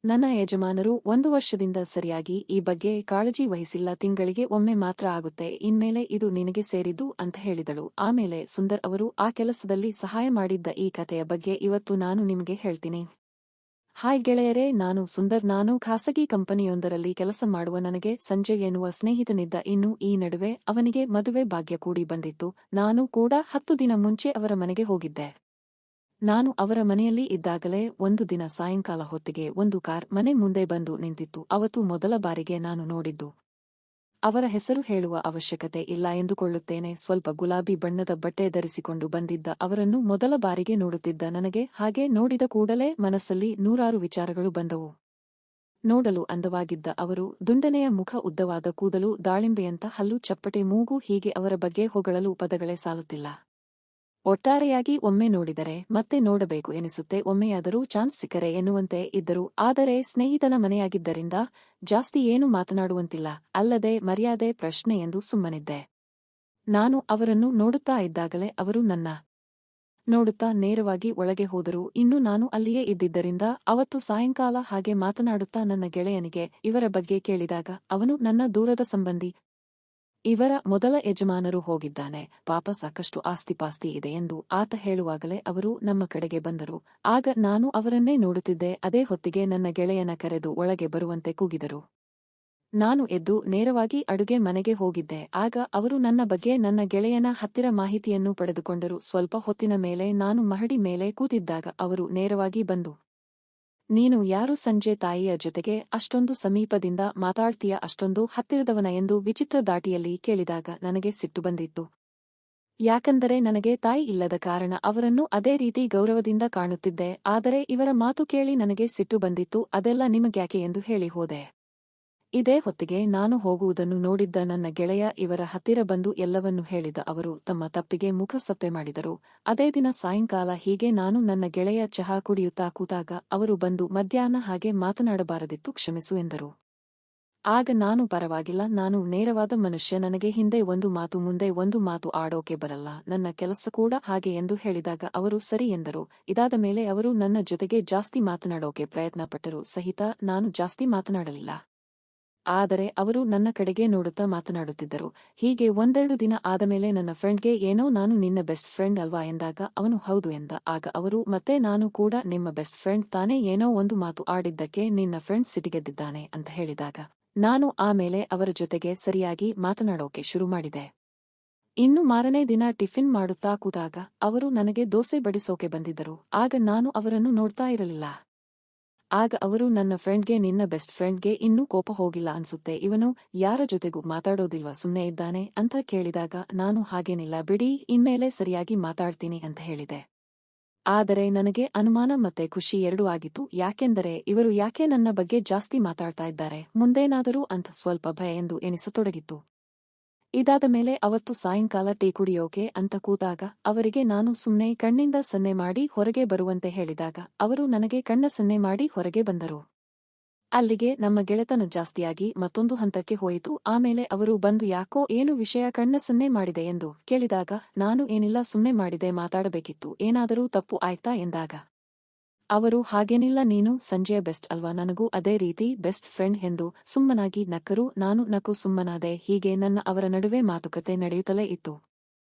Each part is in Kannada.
ನನ್ನ ಯಜಮಾನರು 1 ವರ್ಷದಿಂದ ಸರಿಯಾಗಿ ಈ ಬಗ್ಗೆ ಕಾಳಜಿ ವಹಿಸಿಲ್ಲ. ತಿಂಗಳಿಗೆ ಒಮ್ಮೆ ಮಾತ್ರ ಆಗುತ್ತೆ. ಇನ್ಮೇಲೆ ಇದು ನಿನಗೆ ಸೇರಿದ್ದು ಅಂತ ಹೇಳಿದಳು. ಆಮೇಲೆ ಸುಂದರ್ ಅವರು ಆ ಕೆಲಸದಲ್ಲಿ ಸಹಾಯ ಮಾಡಿದ್ದ ಈ ಕಥೆಯ ಬಗ್ಗೆ ಇವತ್ತು ನಾನು ನಿಮಗೆ ಹೇಳ್ತೀನಿ. ಹಾಯ್ ಗೆಳೆಯರೇ, ನಾನು ಸುಂದರ್. ನಾನು ಖಾಸಗಿ ಕಂಪನಿಯೊಂದರಲ್ಲಿ ಕೆಲಸ ಮಾಡುವ ನನಗೆ ಸಂಜಯ್ ಎನ್ನುವ ಸ್ನೇಹಿತನಿದ್ದ. ಇನ್ನು ಈ ನಡುವೆ ಅವನಿಗೆ ಮದುವೆ ಭಾಗ್ಯ ಕೂಡಿ ಬಂದಿತ್ತು. ನಾನು ಕೂಡ 10 ದಿನ ಮುಂಚೆ ಅವರ ಮನೆಗೆ ಹೋಗಿದ್ದೆ. ನಾನು ಅವರ ಮನೆಯಲ್ಲಿ ಇದ್ದಾಗಲೇ ಒಂದು ದಿನ ಸಾಯಂಕಾಲ ಹೊತ್ತಿಗೆ ಒಂದು ಕಾರ್ ಮನೆ ಮುಂದೆ ಬಂದು ನಿಂತಿತ್ತು. ಅವತ್ತು ಮೊದಲ ಬಾರಿಗೆ ನಾನು ನೋಡಿದ್ದು. ಅವರ ಹೆಸರು ಹೇಳುವ ಅವಶ್ಯಕತೆ ಇಲ್ಲ ಎಂದುಕೊಳ್ಳುತ್ತೇನೆ. ಸ್ವಲ್ಪ ಗುಲಾಬಿ ಬಣ್ಣದ ಬಟ್ಟೆ ಧರಿಸಿಕೊಂಡು ಬಂದಿದ್ದ ಅವರನ್ನು ಮೊದಲ ಬಾರಿಗೆ ನೋಡುತ್ತಿದ್ದ ನನಗೆ ಹಾಗೆ ನೋಡಿದ ಕೂಡಲೇ ಮನಸ್ಸಲ್ಲಿ ನೂರಾರು ವಿಚಾರಗಳು ಬಂದವು. ನೋಡಲು ಅಂದವಾಗಿದ್ದ ಅವರು, ದುಂಡನೆಯ ಮುಖ, ಉದ್ದವಾದ ಕೂದಲು, ದಾಳಿಂಬೆಯಂತ ಹಲ್ಲು, ಚಪ್ಪಟೆ ಮೂಗು, ಹೀಗೆ ಅವರ ಬಗ್ಗೆ ಹೊಗಳಲು ಪದಗಳೇ ಸಾಲುತ್ತಿಲ್ಲ. ಒಟ್ಟಾರೆಯಾಗಿ ಒಮ್ಮೆ ನೋಡಿದರೆ ಮತ್ತೆ ನೋಡಬೇಕು ಎನಿಸುತ್ತೆ. ಒಮ್ಮೆಯಾದರೂ ಚಾನ್ಸ್ ಸಿಕ್ಕರೆ ಎನ್ನುವಂತೆ ಇದ್ದರು. ಆದರೆ ಸ್ನೇಹಿತನ ಮನೆಯಾಗಿದ್ದರಿಂದ ಜಾಸ್ತಿ ಏನು ಮಾತನಾಡುವಂತಿಲ್ಲ. ಅಲ್ಲದೆ ಮರ್ಯಾದೆ ಪ್ರಶ್ನೆ ಎಂದು ಸುಮ್ಮನಿದ್ದೆ. ನಾನು ಅವರನ್ನು ನೋಡುತ್ತಾ ಇದ್ದಾಗಲೇ ಅವರು ನನ್ನ ನೋಡುತ್ತಾ ನೇರವಾಗಿ ಒಳಗೆ ಹೋದರು. ಇನ್ನು ನಾನು ಅಲ್ಲಿಯೇ ಇದ್ದಿದ್ದರಿಂದ ಅವತ್ತು ಸಾಯಂಕಾಲ ಹಾಗೆ ಮಾತನಾಡುತ್ತಾ ನನ್ನ ಗೆಳೆಯನಿಗೆ ಇವರ ಬಗ್ಗೆ ಕೇಳಿದಾಗ ಅವನು ನನ್ನ ದೂರದ ಸಂಬಂಧಿ, ಇವರ ಮೊದಲ ಯಜಮಾನರು ಹೋಗಿದ್ದಾನೆ, ಪಾಪ ಸಾಕಷ್ಟು ಆಸ್ತಿಪಾಸ್ತಿ ಇದೆ ಎಂದು ಆತ ಹೇಳುವಾಗಲೇ ಅವರು ನಮ್ಮ ಕಡೆಗೆ ಬಂದರು. ಆಗ ನಾನು ಅವರನ್ನೇ ನೋಡುತ್ತಿದ್ದೆ. ಅದೇ ಹೊತ್ತಿಗೆ ನನ್ನ ಗೆಳೆಯನ ಕರೆದು ಒಳಗೆ ಬರುವಂತೆ ಕೂಗಿದರು. ನಾನು ಎದ್ದು ನೇರವಾಗಿ ಅಡುಗೆ ಮನೆಗೆ ಹೋಗಿದ್ದೆ. ಆಗ ಅವರು ನನ್ನ ಬಗ್ಗೆ ನನ್ನ ಗೆಳೆಯನ ಹತ್ತಿರ ಮಾಹಿತಿಯನ್ನು ಪಡೆದುಕೊಂಡರು. ಸ್ವಲ್ಪ ಹೊತ್ತಿನ ಮೇಲೆ ನಾನು ಮಹಡಿ ಮೇಲೆ ಕೂತಿದ್ದಾಗ ಅವರು ನೇರವಾಗಿ ಬಂದು, ನೀನು ಯಾರು? ಸಂಜಯ್ ತಾಯಿಯ ಜೊತೆಗೆ ಅಷ್ಟೊಂದು ಸಮೀಪದಿಂದ ಮಾತಾಡ್ತೀಯ, ಅಷ್ಟೊಂದು ಹತ್ತಿರದವನ ಎಂದು ವಿಚಿತ್ರ ದಾಟಿಯಲ್ಲಿ ಕೇಳಿದಾಗ ನನಗೆ ಸಿಟ್ಟು ಬಂದಿತ್ತು. ಯಾಕಂದರೆ ನನಗೆ ತಾಯಿ ಇಲ್ಲದ ಕಾರಣ ಅವರನ್ನು ಅದೇ ರೀತಿ ಗೌರವದಿಂದ ಕಾಣುತ್ತಿದ್ದೆ. ಆದರೆ ಇವರ ಮಾತು ಕೇಳಿ ನನಗೆ ಸಿಟ್ಟು ಬಂದಿತ್ತು. ಅದೆಲ್ಲ ನಿಮಗ್ಯಾಕೆ ಎಂದು ಹೇಳಿ ಹೋದೆ. ಇದೇ ಹೊತ್ತಿಗೆ ನಾನು ಹೋಗುವುದನ್ನು ನೋಡಿದ್ದ ನನ್ನ ಗೆಳೆಯ ಇವರ ಹತ್ತಿರ ಬಂದು ಎಲ್ಲವನ್ನೂ ಹೇಳಿದ. ಅವರು ತಮ್ಮ ತಪ್ಪಿಗೆ ಮುಖ ಸಪ್ಪೆ ಮಾಡಿದರು. ಅದೇ ದಿನ ಸಾಯಂಕಾಲ ಹೀಗೆ ನಾನು ನನ್ನ ಗೆಳೆಯ ಚಹಾ ಕುಡಿಯುತ್ತಾ ಕೂತಾಗ ಅವರು ಬಂದು, ಮಧ್ಯಾಹ್ನ ಹಾಗೆ ಮಾತನಾಡಬಾರದಿತ್ತು, ಕ್ಷಮಿಸು ಎಂದರು. ಆಗ ನಾನು, ಪರವಾಗಿಲ್ಲ, ನಾನು ನೇರವಾದ ಮನುಷ್ಯ, ನನಗೆ ಹಿಂದೆ ಒಂದು ಮಾತು ಮುಂದೆ ಒಂದು ಮಾತು ಆಡೋಕೆ ಬರಲ್ಲ, ನನ್ನ ಕೆಲಸ ಕೂಡ ಹಾಗೆ ಎಂದು ಹೇಳಿದಾಗ ಅವರು ಸರಿ ಎಂದರು. ಇದಾದ ಮೇಲೆ ಅವರು ನನ್ನ ಜೊತೆಗೆ ಜಾಸ್ತಿ ಮಾತನಾಡೋಕೆ ಪ್ರಯತ್ನ ಪಟ್ಟರು ಸಹಿತ ನಾನು ಜಾಸ್ತಿ ಮಾತನಾಡಲಿಲ್ಲ. ಆದರೆ ಅವರು ನನ್ನ ಕಡೆಗೆ ನೋಡುತ್ತಾ ಮಾತನಾಡುತ್ತಿದ್ದರು. ಹೀಗೆ ಒಂದೆರಡು ದಿನ ಆದಮೇಲೆ ನನ್ನ ಫ್ರೆಂಡ್ಗೆ, ಏನೋ ನಾನು ನಿನ್ನ ಬೆಸ್ಟ್ ಫ್ರೆಂಡ್ ಅಲ್ವಾ ಎಂದಾಗ ಅವನು ಹೌದು ಎಂದ. ಆಗ ಅವರು ಮತ್ತೆ, ನಾನು ಕೂಡ ನಿಮ್ಮ ಬೆಸ್ಟ್ ಫ್ರೆಂಡ್ ತಾನೇ, ಏನೋ ಒಂದು ಮಾತು ಆಡಿದ್ದಕ್ಕೆ ನಿನ್ನ ಫ್ರೆಂಡ್ ಸಿಟಿಗೆದ್ದಿದ್ದಾನೆ ಅಂತ ಹೇಳಿದಾಗ ನಾನು ಆಮೇಲೆ ಅವರ ಜೊತೆಗೆ ಸರಿಯಾಗಿ ಮಾತನಾಡೋಕೆ ಶುರು ಮಾಡಿದೆ. ಇನ್ನು ಮಾರನೇ ದಿನ ಟಿಫಿನ್ ಮಾಡುತ್ತಾ ಕೂತಾಗ ಅವರು ನನಗೆ ದೋಸೆ ಬಡಿಸೋಕೆ ಬಂದಿದ್ದರು. ಆಗ ನಾನು ಅವರನ್ನು ನೋಡ್ತಾ ಇರಲಿಲ್ಲ. ಆಗ ಅವರು ನನ್ನ ಫ್ರೆಂಡ್ಗೆ, ನಿನ್ನ ಬೆಸ್ಟ್ ಫ್ರೆಂಡ್ಗೆ ಇನ್ನೂ ಕೋಪ ಹೋಗಿಲ್ಲ ಅನ್ಸುತ್ತೆ, ಇವನು ಯಾರ ಜೊತೆಗೂ ಮಾತಾಡೋದಿಲ್ವಾ, ಸುಮ್ನೆ ಇದ್ದಾನೆ ಅಂತ ಕೇಳಿದಾಗ ನಾನು, ಹಾಗೇನಿಲ್ಲ ಬಿಡಿ, ಇನ್ಮೇಲೆ ಸರಿಯಾಗಿ ಮಾತಾಡ್ತೀನಿ ಅಂತ ಹೇಳಿದೆ. ಆದರೆ ನನಗೆ ಅನುಮಾನ ಮತ್ತೆ ಖುಷಿ ಎರಡೂ ಆಗಿತ್ತು. ಯಾಕೆಂದರೆ ಇವರು ಯಾಕೆ ನನ್ನ ಬಗ್ಗೆ ಜಾಸ್ತಿ ಮಾತಾಡ್ತಾ ಇದ್ದಾರೆ, ಮುಂದೇನಾದರೂ ಅಂತ ಸ್ವಲ್ಪ ಭಯ ಎಂದು ಎನಿಸತೊಡಗಿತ್ತು. ಇದಾದ ಮೇಲೆ ಅವತ್ತು ಸಾಯಂಕಾಲ ಟೀ ಕುಡಿಯೋಕೆ ಅಂತ ಕೂತಾಗ ಅವರಿಗೆ ನಾನು ಸುಮ್ನೆ ಕಣ್ಣಿಂದ ಸನ್ನೆ ಮಾಡಿ ಹೊರಗೆ ಬರುವಂತೆ ಹೇಳಿದಾಗ ಅವರು ನನಗೆ ಕಣ್ಣ ಸನ್ನೆ ಮಾಡಿ ಹೊರಗೆ ಬಂದರು. ಅಲ್ಲಿಗೆ ನಮ್ಮ ಗೆಳೆತನ ಜಾಸ್ತಿಯಾಗಿ ಮತ್ತೊಂದು ಹಂತಕ್ಕೆ ಹೋಯಿತು. ಆಮೇಲೆ ಅವರು ಬಂದು, ಯಾಕೋ, ಏನು ವಿಷಯ, ಕಣ್ಣ ಸನ್ನೆ ಮಾಡಿದೆ ಎಂದು ಕೇಳಿದಾಗ ನಾನು, ಏನಿಲ್ಲ, ಸುಮ್ನೆ ಮಾಡಿದೆ, ಮಾತಾಡಬೇಕಿತ್ತು, ಏನಾದರೂ ತಪ್ಪು ಆಯ್ತಾ ಎಂದಾಗ ಅವರು, ಹಾಗೇನಿಲ್ಲ, ನೀನು ಸಂಜೆಯ ಬೆಸ್ಟ್ ಅಲ್ವಾ, ನನಗೂ ಅದೇ ರೀತಿ ಬೆಸ್ಟ್ ಫ್ರೆಂಡ್ ಎಂದು ಸುಮ್ಮನಾಗಿ ನಕ್ಕರು. ನಾನು ನಕ್ಕು ಸುಮ್ಮನಾದೆ. ಹೀಗೆ ನನ್ನ ಅವರ ನಡುವೆ ಮಾತುಕತೆ ನಡೆಯುತ್ತಲೇ ಇತ್ತು.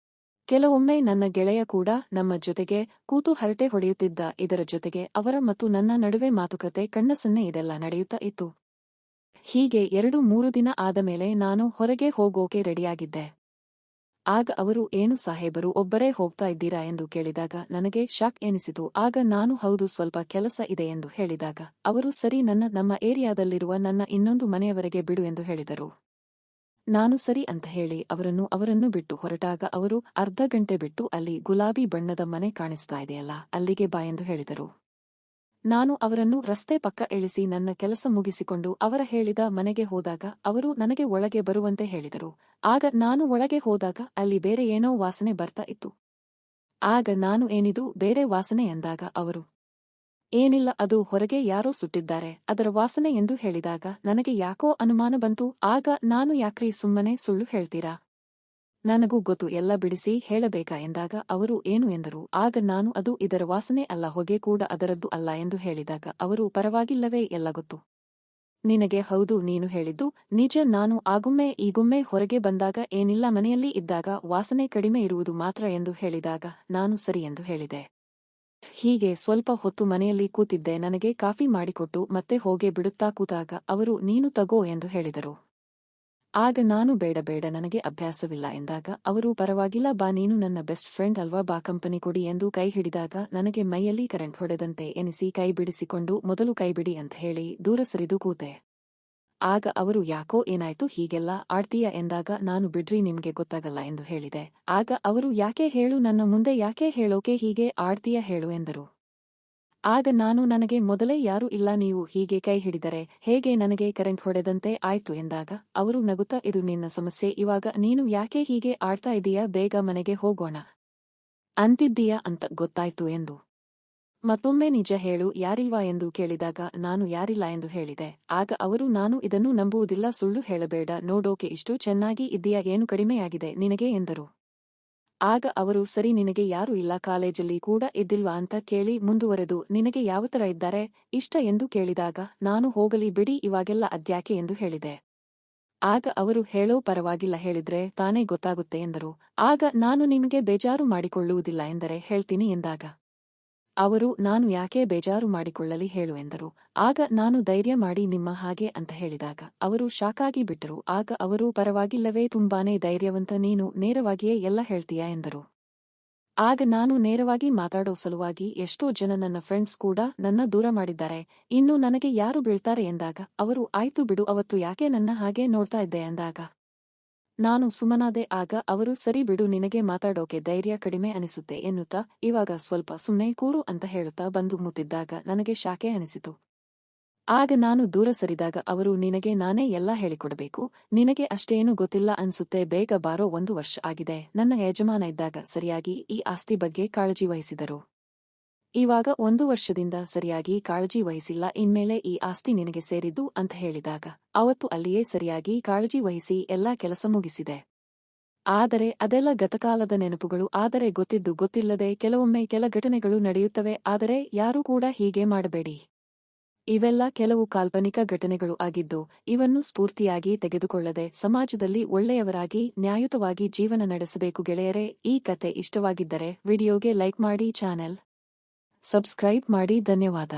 ಕೆಲವೊಮ್ಮೆ ನನ್ನ ಗೆಳೆಯ ಕೂಡ ನಮ್ಮ ಜೊತೆಗೆ ಕೂತು ಹರಟೆ ಹೊಡೆಯುತ್ತಿದ್ದ. ಇದರ ಜೊತೆಗೆ ಅವರ ಮತ್ತು ನನ್ನ ನಡುವೆ ಮಾತುಕತೆ, ಕಣ್ಣ ಸನ್ನೆ ಇದೆಲ್ಲ ನಡೆಯುತ್ತಾ ಇತ್ತು. ಹೀಗೆ 2-3 ದಿನ ಆದಮೇಲೆ ನಾನು ಹೊರಗೆ ಹೋಗೋಕೆ ರೆಡಿಯಾಗಿದ್ದೆ. ಆಗ ಅವರು, ಏನು ಸಾಹೇಬರು, ಒಬ್ಬರೇ ಹೋಗ್ತಾ ಇದ್ದೀರಾ ಎಂದು ಕೇಳಿದಾಗ ನನಗೆ ಶಾಕ್ ಎನಿಸಿತು. ಆಗ ನಾನು, ಹೌದು, ಸ್ವಲ್ಪ ಕೆಲಸ ಇದೆ ಎಂದು ಹೇಳಿದಾಗ ಅವರು, ಸರಿ, ನಮ್ಮ ಏರಿಯಾದಲ್ಲಿರುವ ನನ್ನ ಇನ್ನೊಂದು ಮನೆಯವರೆಗೆ ಬಿಡು ಎಂದು ಹೇಳಿದರು. ನಾನು ಸರಿ ಅಂತ ಹೇಳಿ ಅವರನ್ನು ಬಿಟ್ಟು ಹೊರಟಾಗ ಅವರು, ಅರ್ಧ ಗಂಟೆ ಬಿಟ್ಟು ಅಲ್ಲಿ ಗುಲಾಬಿ ಬಣ್ಣದ ಮನೆ ಕಾಣಿಸ್ತಾ ಇದೆಯಲ್ಲ, ಅಲ್ಲಿಗೆ ಬಾ ಎಂದು ಹೇಳಿದರು. ನಾನು ಅವರನ್ನು ರಸ್ತೆ ಪಕ್ಕ ಇಳಿಸಿ ನನ್ನ ಕೆಲಸ ಮುಗಿಸಿಕೊಂಡು ಅವರ ಹೇಳಿದ ಮನೆಗೆ ಹೋದಾಗ ಅವರು ನನಗೆ ಒಳಗೆ ಬರುವಂತೆ ಹೇಳಿದರು. ಆಗ ನಾನು ಒಳಗೆ ಹೋದಾಗ ಅಲ್ಲಿ ಬೇರೆ ಏನೋ ವಾಸನೆ ಬರ್ತಾ ಇತ್ತು. ಆಗ ನಾನು, ಏನಿದು ಬೇರೆ ವಾಸನೆ ಎಂದಾಗ ಅವರು, ಏನಿಲ್ಲ, ಅದು ಹೊರಗೆ ಯಾರೋ ಸುಟ್ಟಿದ್ದಾರೆ, ಅದರ ವಾಸನೆ ಎಂದು ಹೇಳಿದಾಗ ನನಗೆ ಯಾಕೋ ಅನುಮಾನ ಬಂತು. ಆಗ ನಾನು, ಯಾಕ್ರಿ ಸುಮ್ಮನೆ ಸುಳ್ಳು ಹೇಳ್ತೀರಾ, ನನಗೂ ಗೊತ್ತು, ಎಲ್ಲ ಬಿಡಿಸಿ ಹೇಳಬೇಕಾ ಎಂದಾಗ ಅವರು ಏನು ಎಂದರು. ಆಗ ನಾನು ಅದು ಇದರ ವಾಸನೆ ಅಲ್ಲ, ಹೊಗೆ ಕೂಡ ಅದರದ್ದು ಅಲ್ಲ ಎಂದು ಹೇಳಿದಾಗ ಅವರು ಪರವಾಗಿಲ್ಲವೇ, ಎಲ್ಲ ಗೊತ್ತು ನಿನಗೆ. ಹೌದು, ನೀನು ಹೇಳಿದ್ದು ನಿಜ. ನಾನು ಆಗೊಮ್ಮೆ ಈಗೊಮ್ಮೆ ಹೊರಗೆ ಬಂದಾಗ ಏನಿಲ್ಲ, ಮನೆಯಲ್ಲಿ ಇದ್ದಾಗ ವಾಸನೆ ಕಡಿಮೆ ಇರುವುದು ಮಾತ್ರ ಎಂದು ಹೇಳಿದಾಗ ನಾನು ಸರಿ ಎಂದು ಹೇಳಿದೆ. ಹೀಗೆ ಸ್ವಲ್ಪ ಹೊತ್ತು ಮನೆಯಲ್ಲಿ ಕೂತಿದ್ದೆ. ನನಗೆ ಕಾಫಿ ಮಾಡಿಕೊಟ್ಟು ಮತ್ತೆ ಹೋಗೇ ಬಿಡುತ್ತಾ ಕೂತಾಗ ಅವರು ನೀನು ತಗೋ ಎಂದು ಹೇಳಿದರು. ಆಗ ನಾನು ಬೇಡ ಬೇಡ, ನನಗೆ ಅಭ್ಯಾಸವಿಲ್ಲ ಎಂದಾಗ ಅವರು ಪರವಾಗಿಲ್ಲ ಬಾ, ನೀನು ನನ್ನ ಬೆಸ್ಟ್ ಫ್ರೆಂಡ್ ಅಲ್ವಾ, ಬಾ ಕಂಪನಿ ಕೊಡಿ ಎಂದು ಕೈ ಹಿಡಿದಾಗ ನನಗೆ ಮೈಯಲ್ಲಿ ಕರೆಂಟ್ ಹೊಡೆದಂತೆ ಎನಿಸಿ ಕೈ ಬಿಡಿಸಿಕೊಂಡು ಮೊದಲು ಕೈಬಿಡಿ ಅಂತ ಹೇಳಿ ದೂರ ಸರಿದು ಕೂತೆ. ಆಗ ಅವರು ಯಾಕೋ ಏನಾಯ್ತು ಹೀಗೆಲ್ಲ ಆಡ್ತೀಯ ಎಂದಾಗ ನಾನು ಬಿಡ್ರಿ, ನಿಮ್ಗೆ ಗೊತ್ತಾಗಲ್ಲ ಎಂದು ಹೇಳಿದೆ. ಆಗ ಅವರು ಯಾಕೆ ಹೇಳು, ನನ್ನ ಮುಂದೆ ಯಾಕೆ ಹೇಳೋಕೆ ಹೀಗೆ ಆಡ್ತೀಯ ಹೇಳು ಎಂದರು. ಆಗ ನಾನು ನನಗೆ ಮೊದಲೇ ಯಾರೂ ಇಲ್ಲ, ನೀವು ಹೀಗೆ ಕೈ ಹಿಡಿದರೆ ಹೇಗೆ ನನಗೆ ಕರೆಂಟ್ ಹೊಡೆದಂತೆ ಆಯ್ತು ಎಂದಾಗ ಅವರು ನಗುತ್ತಾ ಇದು ನಿನ್ನ ಸಮಸ್ಯೆ, ಇವಾಗ ನೀನು ಯಾಕೆ ಹೀಗೆ ಆಡ್ತಾ ಇದೀಯಾ, ಬೇಗ ಮನೆಗೆ ಹೋಗೋಣ ಅಂತಿದ್ದೀಯಾ ಅಂತ ಗೊತ್ತಾಯ್ತು ಎಂದು. ಮತ್ತೊಮ್ಮೆ ನಿಜ ಹೇಳು, ಯಾರಿಲ್ವಾ ಎಂದು ಕೇಳಿದಾಗ ನಾನು ಯಾರಿಲ್ಲ ಎಂದು ಹೇಳಿದೆ. ಆಗ ಅವರು ನಾನು ಇದನ್ನು ನಂಬುವುದಿಲ್ಲ, ಸುಳ್ಳು ಹೇಳಬೇಡ, ನೋಡೋಕೆ ಇಷ್ಟು ಚೆನ್ನಾಗಿ ಇದ್ದೀಯಾ, ಏನು ಕಡಿಮೆಯಾಗಿದೆ ನಿನಗೆ ಎಂದರು. ಆಗ ಅವರು ಸರಿ, ನಿನಗೆ ಯಾರೂ ಇಲ್ಲ, ಕಾಲೇಜಲ್ಲಿ ಕೂಡ ಇದ್ದಿಲ್ವಾ ಅಂತ ಕೇಳಿ ಮುಂದುವರೆದು ನಿನಗೆ ಯಾವತರ ಇದ್ದಾರೆ ಇಷ್ಟ ಎಂದು ಕೇಳಿದಾಗ ನಾನು ಹೋಗಲಿ ಬಿಡಿ ಇವಾಗೆಲ್ಲ ಅದ್ಯಾಕೆ ಎಂದು ಹೇಳಿದೆ. ಆಗ ಅವರು ಹೇಳೋ ಪರವಾಗಿಲ್ಲ, ಹೇಳಿದ್ರೆ ತಾನೇ ಗೊತ್ತಾಗುತ್ತೆ ಎಂದರು. ಆಗ ನಾನು ನಿಮಗೆ ಬೇಜಾರು ಮಾಡಿಕೊಳ್ಳುವುದಿಲ್ಲ ಎಂದರೆ ಹೇಳ್ತೀನಿ ಎಂದಾಗ ಅವರು ನಾನು ಯಾಕೆ ಬೇಜಾರು ಮಾಡಿಕೊಳ್ಳಲಿ ಹೇಳು ಎಂದರು. ಆಗ ನಾನು ಧೈರ್ಯ ಮಾಡಿ ನಿಮ್ಮ ಹಾಗೆ ಅಂತ ಹೇಳಿದಾಗ ಅವರು ಶಾಕಾಗಿ ಬಿಟ್ಟರು. ಆಗ ಅವರು ಪರವಾಗಿಲ್ಲವೇ, ತುಂಬಾನೇ ಧೈರ್ಯವಂತ ನೀನು, ನೇರವಾಗಿಯೇ ಎಲ್ಲ ಹೇಳ್ತೀಯಾ ಎಂದರು. ಆಗ ನಾನು ನೇರವಾಗಿ ಮಾತಾಡೋ ಸಲುವಾಗಿ ಎಷ್ಟೋ ಜನ ನನ್ನ ಫ್ರೆಂಡ್ಸ್ ಕೂಡ ನನ್ನ ದೂರ ಮಾಡಿದ್ದಾರೆ, ಇನ್ನು ನನಗೆ ಯಾರು ಬೀಳ್ತಾರೆ ಎಂದಾಗ ಅವರು ಆಯ್ತು ಬಿಡು, ಅವತ್ತು ಯಾಕೆ ನನ್ನ ಹಾಗೆ ನೋಡ್ತಾ ಇದ್ದೆ ಎಂದಾಗ ನಾನು ಸುಮ್ಮನಾದೆ. ಆಗ ಅವರು ಸರಿ ಬಿಡು, ನಿನಗೆ ಮಾತಾಡೋಕೆ ಧೈರ್ಯ ಕಡಿಮೆ ಅನಿಸುತ್ತೆ ಎನ್ನುತ್ತಾ ಇವಾಗ ಸ್ವಲ್ಪ ಸುಮ್ನೆ ಕೂರು ಅಂತ ಹೇಳುತ್ತಾ ಬಂದು ಮುತ್ತಿದ್ದಾಗ ನನಗೆ ಶಾಕೆ ಅನಿಸಿತು. ಆಗ ನಾನು ದೂರ ಸರಿದಾಗ ಅವರು ನಿನಗೆ ನಾನೇ ಎಲ್ಲ ಹೇಳಿಕೊಡಬೇಕು, ನಿನಗೆ ಅಷ್ಟೇನು ಗೊತ್ತಿಲ್ಲ ಅನ್ಸುತ್ತೆ, ಬೇಗ ಬಾರೋ, 1 ವರ್ಷ ಆಗಿದೆ. ನನ್ನ ಯಜಮಾನ ಇದ್ದಾಗ ಸರಿಯಾಗಿ ಈ ಆಸ್ತಿ ಬಗ್ಗೆ ಕಾಳಜಿ ವಹಿಸಿದರು. ಇವಾಗ 1 ವರ್ಷದಿಂದ ಸರಿಯಾಗಿ ಕಾಳಜಿ ವಹಿಸಿಲ್ಲ, ಇನ್ಮೇಲೆ ಈ ಆಸ್ತಿ ನಿನಗೆ ಸೇರಿದ್ದು ಅಂತ ಹೇಳಿದಾಗ ಅವತ್ತು ಅಲ್ಲಿಯೇ ಸರಿಯಾಗಿ ಕಾಳಜಿ ವಹಿಸಿ ಎಲ್ಲ ಕೆಲಸ ಮುಗಿಸಿದೆ. ಆದರೆ ಅದೆಲ್ಲ ಗತಕಾಲದ ನೆನಪುಗಳು. ಆದರೆ ಗೊತ್ತಿದ್ದು ಗೊತ್ತಿಲ್ಲದೆ ಕೆಲವೊಮ್ಮೆ ಕೆಲ ಘಟನೆಗಳು ನಡೆಯುತ್ತವೆ, ಆದರೆ ಯಾರೂ ಕೂಡ ಹೀಗೆ ಮಾಡಬೇಡಿ. ಇವೆಲ್ಲ ಕೆಲವು ಕಾಲ್ಪನಿಕ ಘಟನೆಗಳು ಆಗಿದ್ದು ಇವನ್ನು ಸ್ಫೂರ್ತಿಯಾಗಿ ತೆಗೆದುಕೊಳ್ಳದೆ ಸಮಾಜದಲ್ಲಿ ಒಳ್ಳೆಯವರಾಗಿ ನ್ಯಾಯಯುತವಾಗಿ ಜೀವನ ನಡೆಸಬೇಕು. ಗೆಳೆಯರೇ, ಈ ಕತೆ ಇಷ್ಟವಾಗಿದ್ದರೆ ವಿಡಿಯೋಗೆ ಲೈಕ್ ಮಾಡಿ, ಚಾನೆಲ್ ಸಬ್ಸ್ಕ್ರೈಬ್ ಮಾಡಿ. ಧನ್ಯವಾದ.